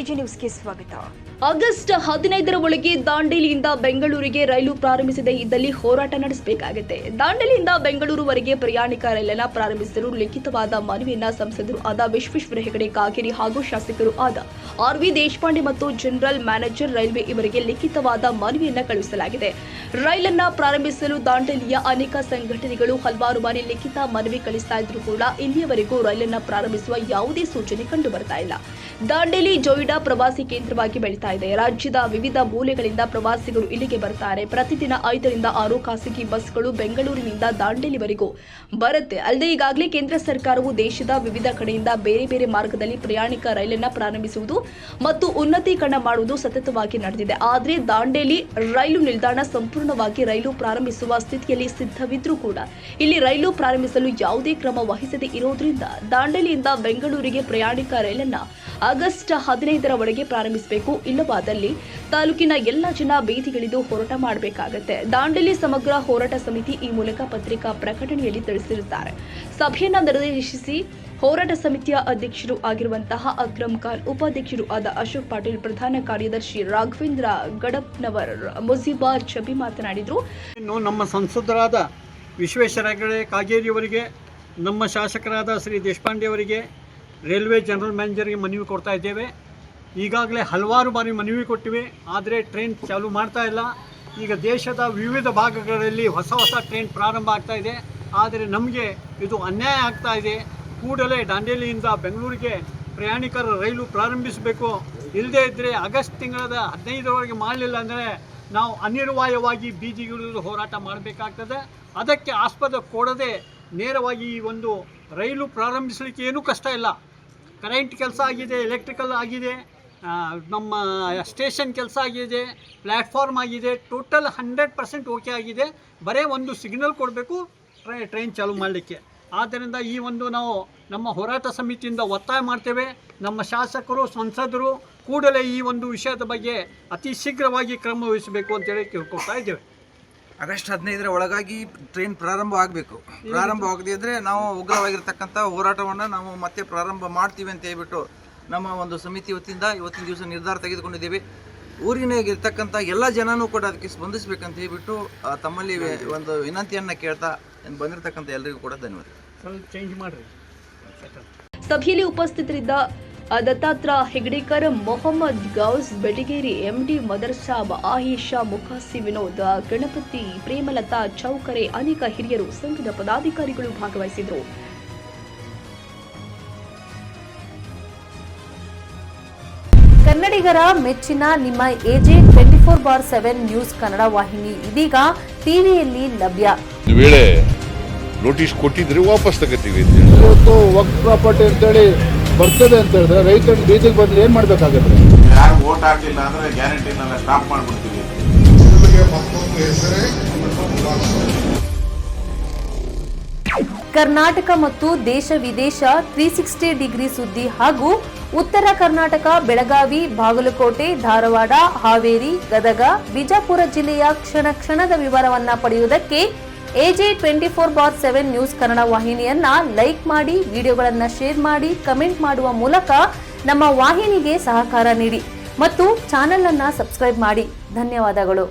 AG ನ್ಯೂಸ್ಗೆ ಸ್ವಾಗತ. August 15ರ ಒಳಗೆ ದಾಂಡೇಲಿಯಿಂದ ಬೆಂಗಳೂರಿಗೆ ರೈಲು ಪ್ರಾರಂಭಿಸದೇ ಇದ್ದಲ್ಲಿ ಹೋರಾಟ ನಡೆಸಬೇಕಾಗುತ್ತೆ. ದಾಂಡೇಲಿಯಿಂದ ಬೆಂಗಳೂರುವರೆಗೆ ಪ್ರಯಾಣಿಕ ರೈಲನ್ನು ಪ್ರಾರಂಭಿಸಲು ಲಿಖಿತವಾದ ಮನವಿಯನ್ನ ಸಂಸದರು ಆದ ವಿಶ್ವೇಶ್ವರ ಹೆಗಡೆ ಕಾಗೇರಿ ಹಾಗೂ ಶಾಸಕರು ಆದ ಆರ್.ವಿ. ದೇಶಪಾಂಡೆ ಮತ್ತು ಜನರಲ್ ಮ್ಯಾನೇಜರ್ ರೈಲ್ವೆ ಇವರಿಗೆ ಲಿಖಿತವಾದ ಮನವಿಯನ್ನ ಕಳುಹಿಸಲಾಗಿದೆ. ರೈಲನ್ನ ಪ್ರಾರಂಭಿಸಲು ದಾಂಡೇಲಿಯ ಅನೇಕ ಸಂಘಟನೆಗಳು ಹಲವಾರು ಬಾರಿ ಲಿಖಿತ ಮನವಿ ಕಳಿಸ್ತಾ ಇದ್ರೂ ಕೂಡ ಇಲ್ಲಿಯವರೆಗೂ ರೈಲನ್ನ ಪ್ರಾರಂಭಿಸುವ ಯಾವುದೇ ಸೂಚನೆ ಕಂಡು ಬರ್ತಾ ಇಲ್ಲ. ದಾಂಡೇಲಿ ಜೋಯಿಡಾ ಪ್ರವಾಸಿ ಕೇಂದ್ರವಾಗಿ ಬೆಳೀತಾ ಇದೆ. ರಾಜ್ಯದ ವಿವಿಧ ಮೂಲೆಗಳಿಂದ ಪ್ರವಾಸಿಗರು ಇಲ್ಲಿಗೆ ಬರ್ತಾರೆ. ಪ್ರತಿದಿನ 5 ರಿಂದ 6 ಖಾಸಗಿ ಬಸ್ಗಳು ಬೆಂಗಳೂರಿನಿಂದ ದಾಂಡೇಲಿವರೆಗೂ ಬರುತ್ತೆ. ಅಲ್ಲದೆ ಈಗಾಗಲೇ ಕೇಂದ್ರ ಸರ್ಕಾರವು ದೇಶದ ವಿವಿಧ ಕಡೆಯಿಂದ ಬೇರೆ ಬೇರೆ ಮಾರ್ಗದಲ್ಲಿ ಪ್ರಯಾಣಿಕ ರೈಲನ್ನ ಪ್ರಾರಂಭಿಸುವುದು ಮತ್ತು ಉನ್ನತೀಕರಣ ಮಾಡುವುದು ಸತತವಾಗಿ ನಡೆದಿದೆ. ಆದರೆ ದಾಂಡೇಲಿ ರೈಲು ನಿಲ್ದಾಣ ಸಂಪೂರ್ಣವಾಗಿ ರೈಲು ಪ್ರಾರಂಭಿಸುವ ಸ್ಥಿತಿಯಲ್ಲಿ ಸಿದ್ಧವಿದ್ರೂ ಕೂಡ ಇಲ್ಲಿ ರೈಲು ಪ್ರಾರಂಭಿಸಲು ಯಾವುದೇ ಕ್ರಮ ವಹಿಸದೇ ಇರೋದ್ರಿಂದ ದಾಂಡೇಲಿಯಿಂದ ಬೆಂಗಳೂರಿಗೆ ಪ್ರಯಾಣಿಕ ರೈಲನ್ನ ಆಗಸ್ಟ್ 15ರ ಒಳಗೆ ಪ್ರಾರಂಭಿಸಬೇಕು. ಇಲ್ಲವಾದಲ್ಲಿ ತಾಲೂಕಿನ ಎಲ್ಲ ಜನ ಬೀದಿಗಿಳಿದು ಹೋರಾಟ ಮಾಡಬೇಕಾಗುತ್ತೆ. ದಾಂಡೇಲಿ ಸಮಗ್ರ ಹೋರಾಟ ಸಮಿತಿ ಈ ಮೂಲಕ ಪತ್ರಿಕಾ ಪ್ರಕಟಣೆಯಲ್ಲಿ ತಿಳಿಸಿರುತ್ತಾರೆ. ಸಭೆಯನ್ನ ನಿರ್ದೇಶಿಸಿ ಹೋರಾಟ ಸಮಿತಿಯ ಅಧ್ಯಕ್ಷರು ಆಗಿರುವಂತಹ ಅಕ್ರಮ್ ಖಾನ್, ಉಪಾಧ್ಯಕ್ಷರು ಆದ ಅಶೋಕ್ ಪಾಟೀಲ್, ಪ್ರಧಾನ ಕಾರ್ಯದರ್ಶಿ ರಾಘವೇಂದ್ರ ಗಡಪ್ನವರ್, ಮುಜೀಬಾರ್ ಚಬಿ ಮಾತನಾಡಿದರು. ಇನ್ನು ನಮ್ಮ ಸಂಸದರಾದ ವಿಶ್ವೇಶ್ವರ ಹೆಗಡೆ ಕಾಗೇರಿಯವರಿಗೆ, ನಮ್ಮ ಶಾಸಕರಾದ ಶ್ರೀ ದೇಶಪಾಂಡೆ ಅವರಿಗೆ, ರೈಲ್ವೆ ಜನರಲ್ ಮ್ಯಾನೇಜರ್ಗೆ ಮನವಿ ಕೊಡ್ತಾ ಇದ್ದೇವೆ. ಈಗಾಗಲೇ ಹಲವಾರು ಬಾರಿ ಮನವಿ ಕೊಟ್ಟಿವೆ, ಆದರೆ ಟ್ರೈನ್ ಚಾಲೂ ಮಾಡ್ತಾ ಇಲ್ಲ. ಈಗ ದೇಶದ ವಿವಿಧ ಭಾಗಗಳಲ್ಲಿ ಹೊಸ ಟ್ರೈನ್ ಪ್ರಾರಂಭ ಆಗ್ತಾ ಇದೆ, ಆದರೆ ನಮಗೆ ಇದು ಅನ್ಯಾಯ ಆಗ್ತಾ ಇದೆ. ಕೂಡಲೇ ದಾಂಡೇಲಿಯಿಂದ ಬೆಂಗಳೂರಿಗೆ ಪ್ರಯಾಣಿಕರ ರೈಲು ಪ್ರಾರಂಭಿಸಬೇಕು. ಇಲ್ಲದೇ ಇದ್ದರೆ ಆಗಸ್ಟ್ ತಿಂಗಳ 15ರವರೆಗೆ ಮಾಡಲಿಲ್ಲ ಅಂದರೆ ನಾವು ಅನಿವಾರ್ಯವಾಗಿ ಬೀದಿಗಿಳಿದು ಹೋರಾಟ ಮಾಡಬೇಕಾಗ್ತದೆ. ಅದಕ್ಕೆ ಆಸ್ಪದ ಕೊಡದೆ ನೇರವಾಗಿ ಈ ಒಂದು ರೈಲು ಪ್ರಾರಂಭಿಸಲಿಕ್ಕೆ ಏನೂ ಕಷ್ಟ ಇಲ್ಲ. ಕರೆಂಟ್ ಕೆಲಸ ಆಗಿದೆ, ಎಲೆಕ್ಟ್ರಿಕಲ್ ಆಗಿದೆ, ನಮ್ಮ ಸ್ಟೇಷನ್ ಕೆಲಸ ಆಗಿದೆ, ಪ್ಲ್ಯಾಟ್ಫಾರ್ಮ್ ಆಗಿದೆ, ಟೋಟಲ್ 100% ಓಕೆ ಆಗಿದೆ. ಬರೀ ಒಂದು ಸಿಗ್ನಲ್ ಕೊಡಬೇಕು ಟ್ರೈನ್ ಚಾಲೂ ಮಾಡಲಿಕ್ಕೆ. ಆದ್ದರಿಂದ ಈ ಒಂದು ನಾವು ನಮ್ಮ ಹೋರಾಟ ಸಮಿತಿಯಿಂದ ಒತ್ತಾಯ ಮಾಡ್ತೇವೆ. ನಮ್ಮ ಶಾಸಕರು, ಸಂಸದರು ಕೂಡಲೇ ಈ ಒಂದು ವಿಷಯದ ಬಗ್ಗೆ ಅತಿ ಶೀಘ್ರವಾಗಿ ಕ್ರಮ ವಹಿಸಬೇಕು ಅಂತೇಳಿ ಕೇಳ್ಕೊಳ್ತಾ ಇದ್ದೇವೆ. ಆಗಸ್ಟ್ 15ರ ಒಳಗಾಗಿ ಟ್ರೈನ್ ಪ್ರಾರಂಭ ಆಗಬೇಕು. ಪ್ರಾರಂಭ ಆಗದೇ ಇದ್ದರೆ ನಾವು ಉಗ್ರವಾಗಿರ್ತಕ್ಕಂಥ ಹೋರಾಟವನ್ನು ನಾವು ಮತ್ತೆ ಪ್ರಾರಂಭ ಮಾಡ್ತೀವಿ ಅಂತ ಹೇಳ್ಬಿಟ್ಟು ನಮ್ಮ ಒಂದು ಸಮಿತಿ ವತಿಯಿಂದ ಇವತ್ತಿನ ದಿವಸ ನಿರ್ಧಾರ ತೆಗೆದುಕೊಂಡಿದ್ದೇವೆ. ಊರಿನಾಗಿರ್ತಕ್ಕಂಥ ಎಲ್ಲ ಜನನೂ ಕೂಡ ಅದಕ್ಕೆ ಸ್ಪಂದಿಸಬೇಕಂತ ಹೇಳ್ಬಿಟ್ಟು ತಮ್ಮಲ್ಲಿ ಒಂದು ವಿನಂತಿಯನ್ನು ಕೇಳ್ತಾ ಬಂದಿರತಕ್ಕಂಥ ಎಲ್ಲರಿಗೂ ಕೂಡ ಧನ್ಯವಾದ. ಚೇಂಜ್ ಮಾಡಿರಿ. ಸಭೆಯಲ್ಲಿ ಉಪಸ್ಥಿತರಿದ್ದ ದತ್ತಾತ್ರ ಹೆಗ್ಡೇಕರ್, ಮೊಹಮ್ಮದ್ ಗೌಸ್ ಬೆಟಗೇರಿ, ಎಂಡಿ ಮದರ್ಸಾಬ್, ಆಯಿಷಾ ಮುಖಾಸಿ, ವಿನೋದ್, ಗಣಪತಿ, ಪ್ರೇಮಲತಾ ಚೌಕರೆ, ಅನೇಕ ಹಿರಿಯರು, ಸಂಘದ ಪದಾಧಿಕಾರಿಗಳು ಭಾಗವಹಿಸಿದರು. ಕನ್ನಡಿಗರ ಮೆಚ್ಚಿನ ನಿಮ್ಮ ಎಜೆ 24/7 ನ್ಯೂಸ್ ಕನ್ನಡ ವಾಹಿನಿ ಇದೀಗ ಟಿವಿಯಲ್ಲಿ ಲಭ್ಯ. ವೇಳೆ ನೋಟಿಸ್ ಕೊಟ್ಟಿದ್ರೆ ವಾಪಸ್ ತಗೋತೀವಿ. ಇವತ್ತು ವಕ್ಫ್ ಪ್ರಾಪರ್ಟಿ ಅಂತೇಳಿ ಬರ್ತದೆ ಅಂತ ಹೇಳಿದ್ರೆ ರೈತರ ಬೀದಿಗೆ ಬಂದ್ರೆ ಏನ್ ಮಾಡ್ಬೇಕಾಗತ್ತೆ? ಯಾರು ವೋಟ್ ಹಾಕಲಿಲ್ಲ ಅಂದ್ರೆ ಗ್ಯಾರಂಟಿನೆಲ್ಲ ಸ್ಟಾಪ್ ಮಾಡ್ಬಿಡ್ತೀವಿ. ಕರ್ನಾಟಕ ಮತ್ತು ದೇಶ ವಿದೇಶ 360 ಡಿಗ್ರಿ ಸುದ್ದಿ ಹಾಗೂ ಉತ್ತರ ಕರ್ನಾಟಕ, ಬೆಳಗಾವಿ, ಬಾಗಲಕೋಟೆ, ಧಾರವಾಡ, ಹಾವೇರಿ, ಗದಗ, ಬಿಜಾಪುರ ಜಿಲ್ಲೆಯ ಕ್ಷಣ ಕ್ಷಣದ ವಿವರವನ್ನ ಪಡೆಯುವುದಕ್ಕೆ ಎಜೆ 24/7 ನ್ಯೂಸ್ ಕನ್ನಡ ವಾಹಿನಿಯನ್ನ ಲೈಕ್ ಮಾಡಿ, ವಿಡಿಯೋಗಳನ್ನ ಶೇರ್ ಮಾಡಿ, ಕಮೆಂಟ್ ಮಾಡುವ ಮೂಲಕ ನಮ್ಮ ವಾಹಿನಿಗೆ ಸಹಕಾರ ನೀಡಿ ಮತ್ತು ಚಾನೆಲ್ ಅನ್ನ ಸಬ್ಸ್ಕ್ರೈಬ್ ಮಾಡಿ. ಧನ್ಯವಾದಗಳು.